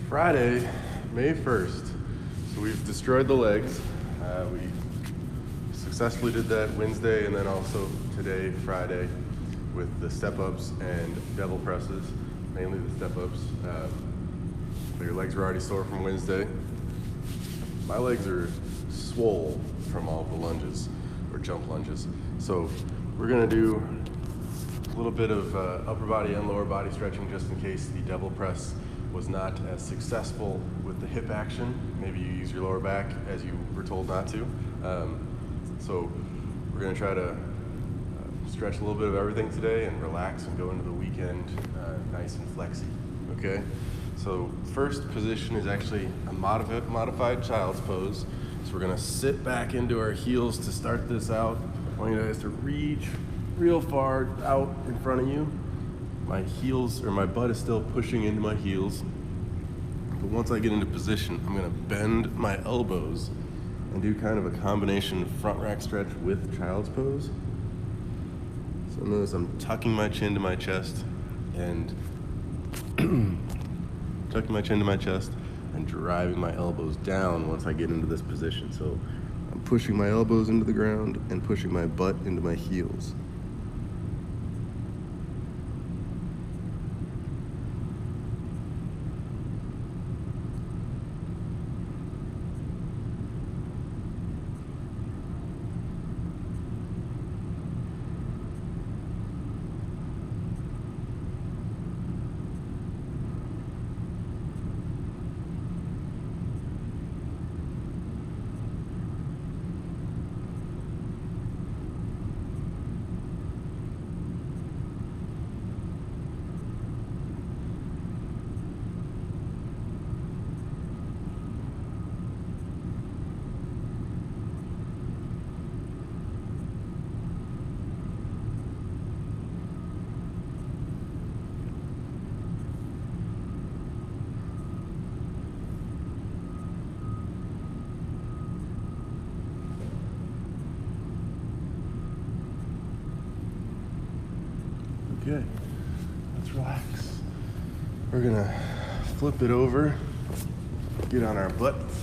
Friday, May 1st. So we've destroyed the legs. We successfully did that Wednesday and then also today, Friday, with the step-ups and devil presses, mainly the step-ups. But your legs were already sore from Wednesday. My legs are swole from all the lunges, or jump lunges. So we're gonna do a little bit of upper body and lower body stretching just in case the devil press was not as successful with the hip action. Maybe you use your lower back as you were told not to. So we're gonna try to stretch a little bit of everything today and relax and go into the weekend nice and flexy, okay? So first position is actually a modified child's pose. So we're gonna sit back into our heels to start this out. I want you guys to reach real far out in front of you. My heels, or my butt is still pushing into my heels. But once I get into position, I'm gonna bend my elbows and do kind of a combination front rack stretch with child's pose. So notice I'm tucking my chin to my chest and tucking my chin to my chest and driving my elbows down once I get into this position. So I'm pushing my elbows into the ground and pushing my butt into my heels. Okay, let's relax. We're gonna flip it over, get on our butts,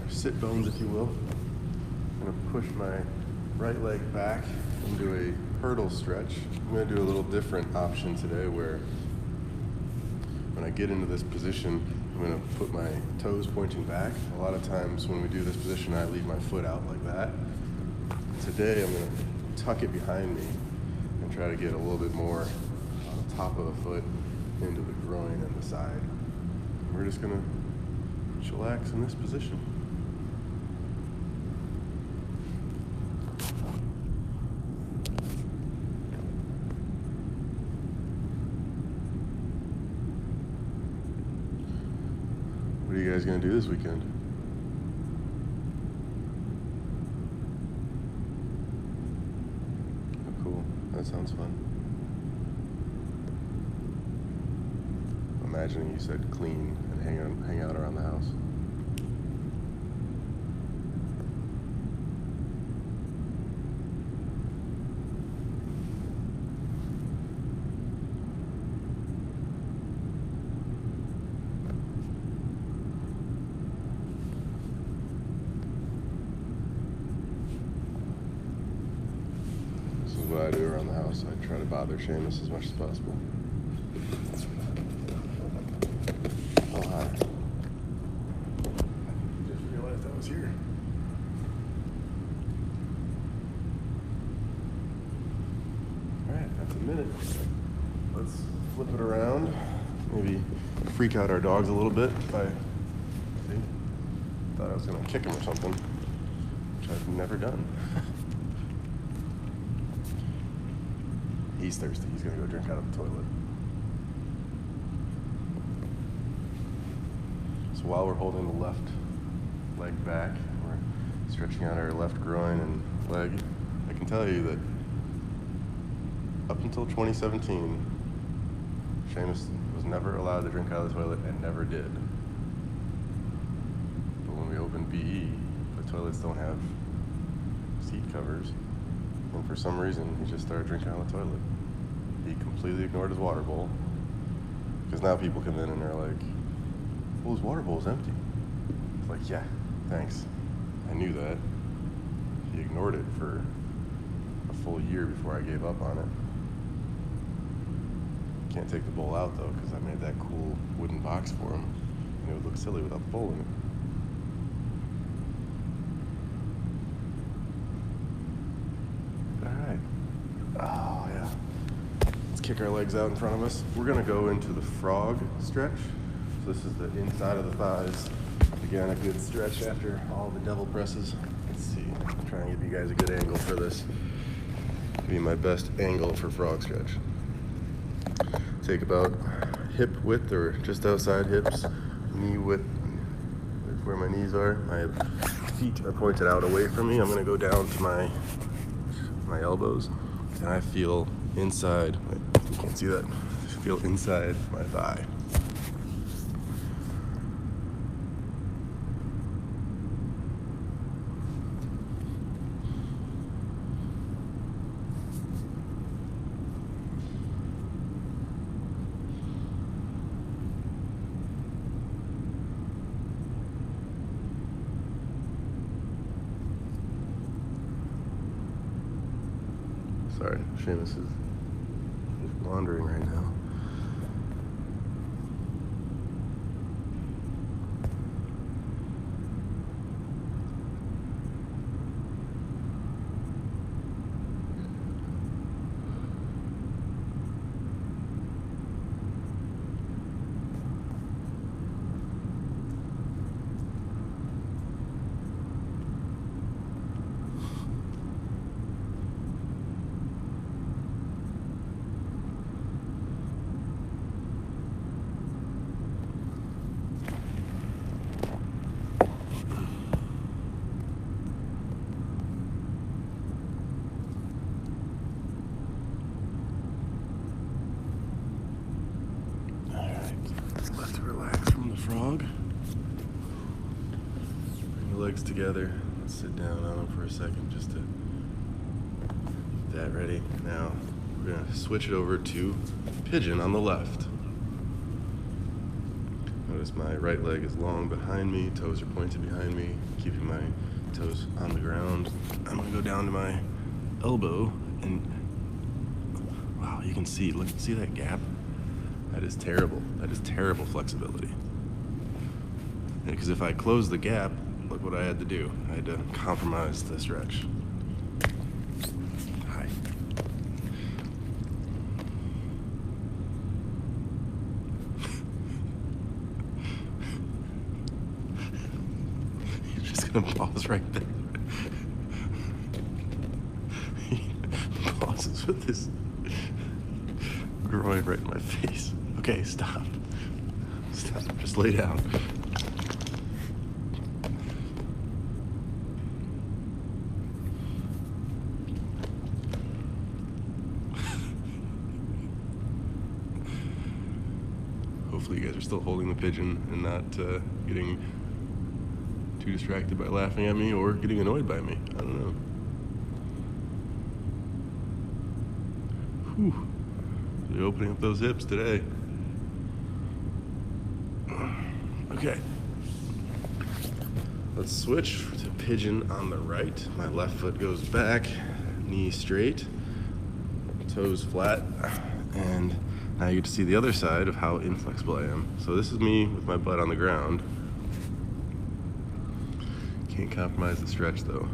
our sit bones if you will. I'm gonna push my right leg back into a hurdle stretch. I'm gonna do a little different option today where when I get into this position, I'm gonna put my toes pointing back. A lot of times when we do this position, I leave my foot out like that. Today, I'm gonna tuck it behind me and try to get a little bit more on the top of the foot into the groin and the side. And we're just gonna chillax in this position. What are you guys gonna do this weekend? Oh, cool. That sounds fun. Imagining you said clean and hang out around the house. This is what I do around the house. I try to bother Seamus as much as possible. Oh, hi. Just realized I was here. All right, that's a minute. Let's flip it around. Maybe freak out our dogs a little bit by, see? Thought I was gonna kick him or something, which I've never done. He's thirsty. He's gonna go drink out of the toilet. So while we're holding the left leg back, we're stretching out our left groin and leg, I can tell you that up until 2017, Seamus was never allowed to drink out of the toilet and never did. But when we opened BE, the toilets don't have seat covers, and for some reason, he just started drinking out of the toilet. He completely ignored his water bowl, because Because now people come in and they're like, well, his water bowl's empty. It's like, yeah, thanks. I knew that. He ignored it for a full year before I gave up on it. Can't take the bowl out though, because I made that cool wooden box for him, and it would look silly without the bowl in it. Alright. Oh yeah. Let's kick our legs out in front of us. We're gonna go into the frog stretch. So this is the inside of the thighs. Again, a good stretch after all the double presses. Let's see. I'm trying to give you guys a good angle for this. Be my best angle for frog stretch. Take about hip width or just outside hips, knee width, that's where my knees are. My feet are pointed out away from me. I'm gonna go down to my elbows, and I feel inside, you can't see that, I feel inside my thigh. Sorry, Seamus is just wandering right now. Let's relax from the frog. Bring the legs together. Let's sit down on them for a second just to get that ready. Now we're gonna switch it over to pigeon on the left. Notice my right leg is long behind me, toes are pointed behind me, keeping my toes on the ground. I'm gonna go down to my elbow and wow, you can see, look, see that gap? That is terrible. That is terrible flexibility. Because if I close the gap, look what I had to do. I had to compromise the stretch. Hi. You're just gonna pause right there. He pauses with this groin right in my face. Okay, stop. Stop. Just lay down. Hopefully you guys are still holding the pigeon and not getting too distracted by laughing at me or getting annoyed by me. I don't know. Whew. Really opening up those hips today. Okay. Let's switch to pigeon on the right. My left foot goes back, knee straight, toes flat, and now you get to see the other side of how inflexible I am. So this is me with my butt on the ground. Can't compromise the stretch though.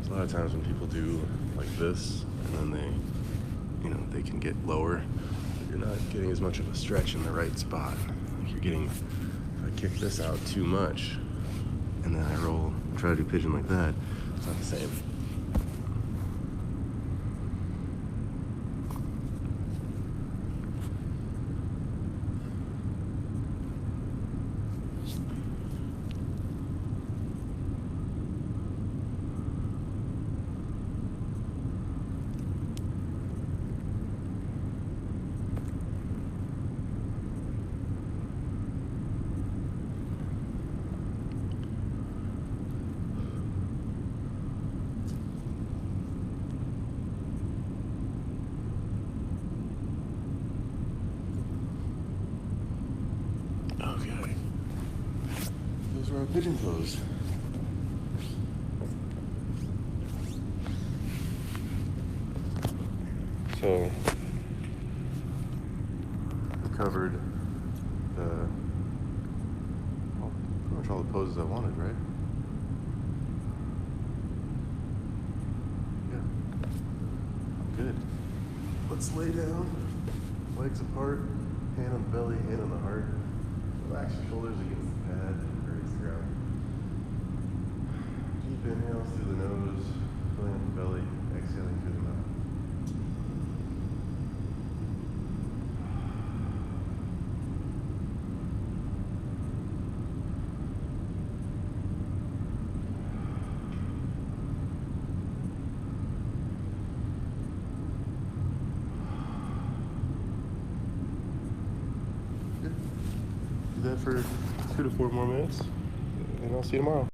A lot of times when people do like this, and then they can get lower, but you're not getting as much of a stretch in the right spot. Like you're getting, if I kick this out too much, and then I roll, try to do pigeon like that, it's not the same. pigeon pose. So we covered pretty much all the poses I wanted, right? Yeah, good. Let's lay down, legs apart, hand on the belly, hand on the heart. Relax your shoulders against the pad or against the ground. Deep inhales through the nose, filling up the belly, exhaling through the mouth. Good. Do that for 2 to 4 more minutes, and I'll see you tomorrow.